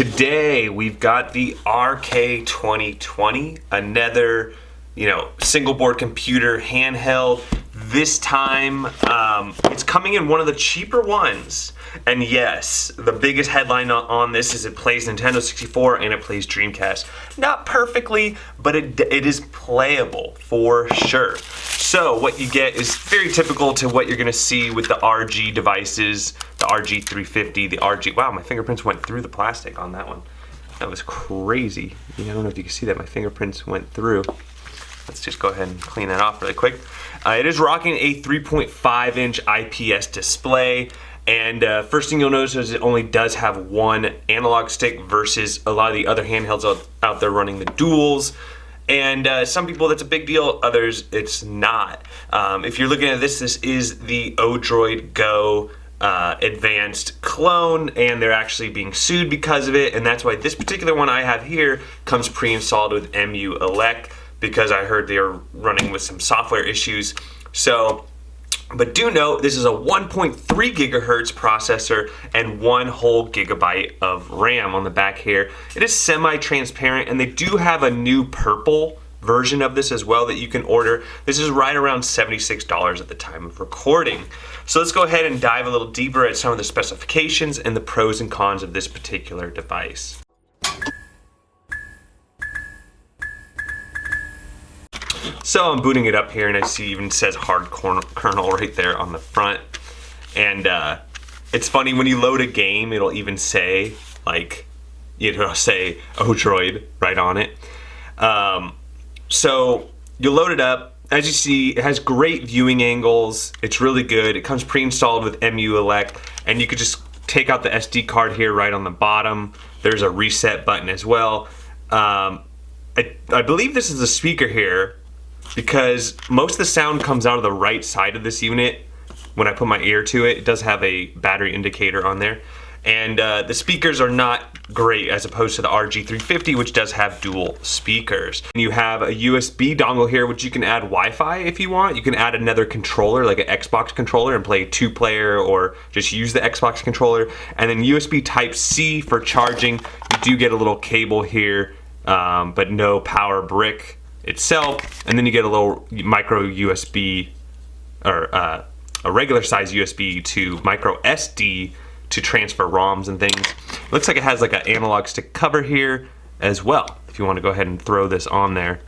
Today we've got the RK2020, another, single board computer handheld. This time, it's coming in one of the cheaper ones. And yes, the biggest headline on this is it plays Nintendo 64 and it plays Dreamcast. Not perfectly, but it is playable for sure. So what you get is very typical to what you're gonna see with the RG devices, the RG350, the RG, wow, my fingerprints went through the plastic on that one. That was crazy. I don't know if you can see that, my fingerprints went through. Let's just go ahead and clean that off really quick. It is rocking a 3.5 inch IPS display. And first thing you'll notice is it only does have one analog stick versus a lot of the other handhelds out there running the duals. And some people that's a big deal, others it's not. If you're looking at this is the Odroid Go advanced clone, and they're actually being sued because of it. And that's why this particular one I have here comes pre-installed with mu-elect, because I heard they are running with some software issues. So, but do note, this is a 1.3 gigahertz processor and 1 whole gigabyte of RAM on the back here. It is semi-transparent, and they do have a new purple version of this as well that you can order. This is right around $76 at the time of recording. So let's go ahead and dive a little deeper at some of the specifications and the pros and cons of this particular device. So I'm booting it up here, and I see even says hard kernel right there on the front. And it's funny, when you load a game, it'll even say, it'll say Odroid right on it. So you load it up. As you see, it has great viewing angles. It's really good. It comes pre-installed with mu-elect, and you could just take out the SD card here right on the bottom. There's a reset button as well. I believe this is a speaker here, because most of the sound comes out of the right side of this unit. When I put my ear to it, it does have a battery indicator on there. And the speakers are not great as opposed to the RG350, which does have dual speakers. And you have a USB dongle here, which you can add Wi-Fi if you want. You can add another controller, like an Xbox controller, and play 2-player or just use the Xbox controller. And then USB Type-C for charging. You do get a little cable here, but no power brick itself. And then you get a little micro USB, or a regular size USB to micro SD to transfer ROMs and things. Looks like it has like an analog stick cover here as well. If you want to go ahead and throw this on there,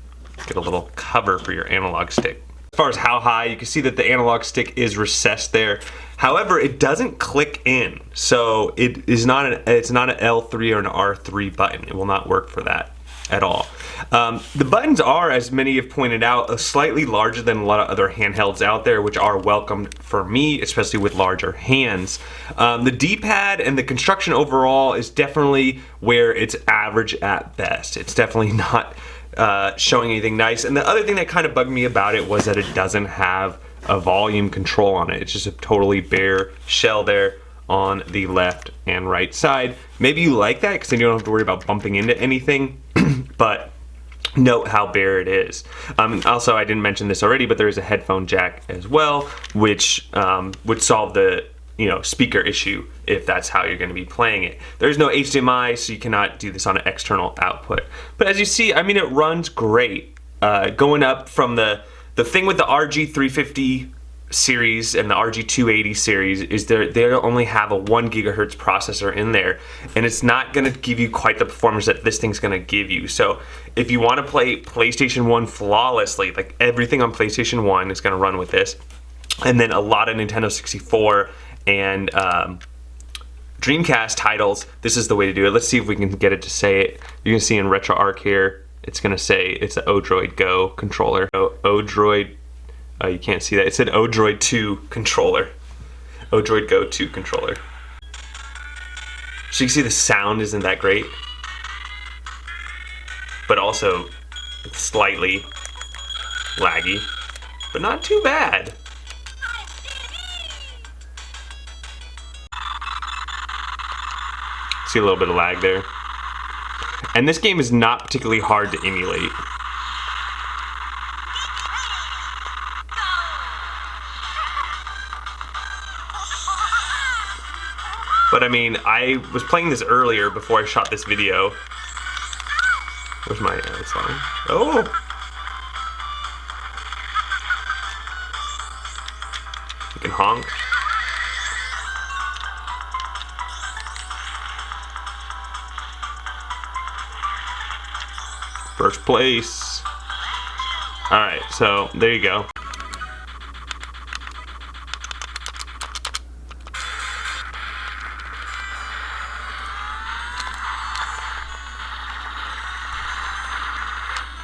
get a little cover for your analog stick. As far as how high, you can see that the analog stick is recessed there. However, it doesn't click in, so it's not an L3 or an R3 button. It will not work for that at all. The buttons are, as many have pointed out, slightly larger than a lot of other handhelds out there, which are welcomed for me, especially with larger hands. The D-pad and the construction overall is definitely where it's average at best. It's definitely not showing anything nice. And the other thing that kind of bugged me about it was that it doesn't have a volume control on it. It's just a totally bare shell there on the left and right side. Maybe you like that because then you don't have to worry about bumping into anything, but note how bare it is. Also, I didn't mention this already, but there is a headphone jack as well, which would solve the speaker issue if that's how you're going to be playing it. There's no HDMI, so you cannot do this on an external output. But as you see, I mean, it runs great. Going up from the thing with the RG350 series and the RG280 series is they only have a 1 gigahertz processor in there, and it's not going to give you quite the performance that this thing's going to give you. So if you want to play PlayStation 1 flawlessly, like everything on PlayStation 1 is going to run with this, and then a lot of Nintendo 64 and Dreamcast titles, this is the way to do it. Let's see if we can get it to say it. You can see in RetroArch here, it's going to say it's the Odroid Go controller. Odroid, you can't see that. It said Odroid 2 controller. Odroid Go 2 controller. So you can see the sound isn't that great, but also it's slightly laggy, but not too bad. See a little bit of lag there. And this game is not particularly hard to emulate. But I mean, I was playing this earlier before I shot this video. Where's my song? Oh! You can honk. First place. Alright, so there you go.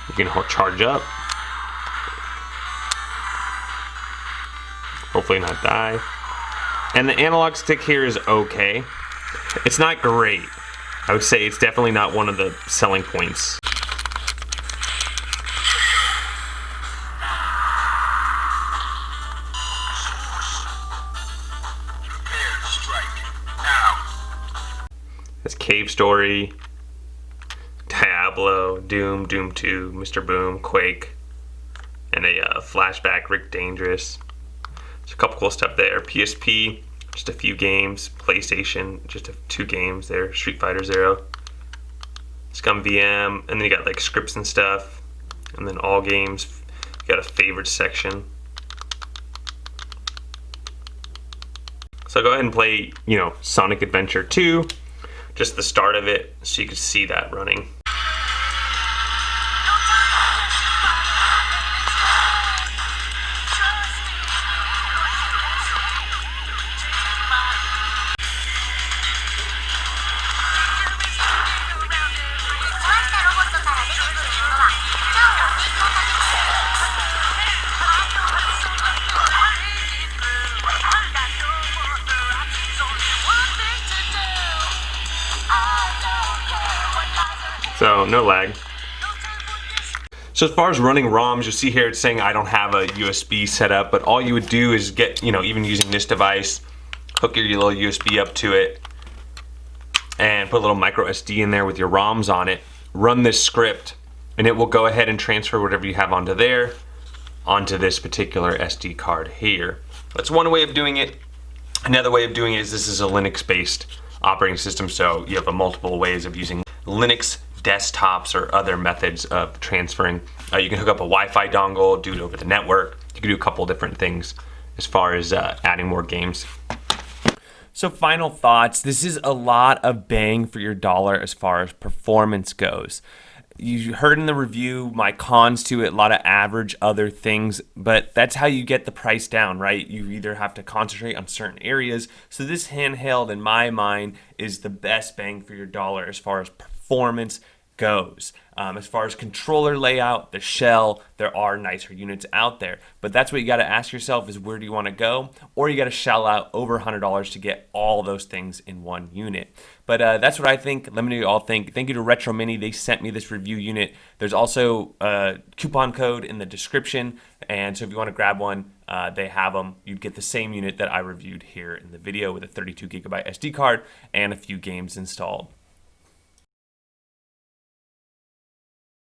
You can charge up. Hopefully not die. And the analog stick here is okay. It's not great. I would say it's definitely not one of the selling points. That's Cave Story, Diablo, Doom, Doom 2, Mr. Boom, Quake, and a flashback, Rick Dangerous. There's a couple cool stuff there. PSP, just a few games. PlayStation, just 2 games there. Street Fighter Zero, Scum VM, and then you got like scripts and stuff. And then all games, you got a favorite section. So go ahead and play, Sonic Adventure 2. Just the start of it, so you can see that running. So no lag. So as far as running ROMs, you'll see here it's saying I don't have a USB set up, but all you would do is get, even using this device, hook your little USB up to it, and put a little micro SD in there with your ROMs on it, run this script, and it will go ahead and transfer whatever you have onto there, onto this particular SD card here. That's one way of doing it. Another way of doing it is this is a Linux-based operating system, so you have multiple ways of using Linux desktops or other methods of transferring. You can hook up a Wi-Fi dongle, do it over the network. You can do a couple different things as far as adding more games. So final thoughts, this is a lot of bang for your dollar as far as performance goes. You heard in the review my cons to it, a lot of average other things, but that's how you get the price down, right? You either have to concentrate on certain areas. So this handheld, in my mind, is the best bang for your dollar as far as performance goes. As far as controller layout, the shell, there are nicer units out there. But that's what you got to ask yourself is where do you want to go? Or you got to shell out over $100 to get all those things in one unit. But that's what I think. Let me know what you all think. Thank you to Retro Mini. They sent me this review unit. There's also a coupon code in the description. And so if you want to grab one, they have them. You'd get the same unit that I reviewed here in the video with a 32 gigabyte SD card and a few games installed.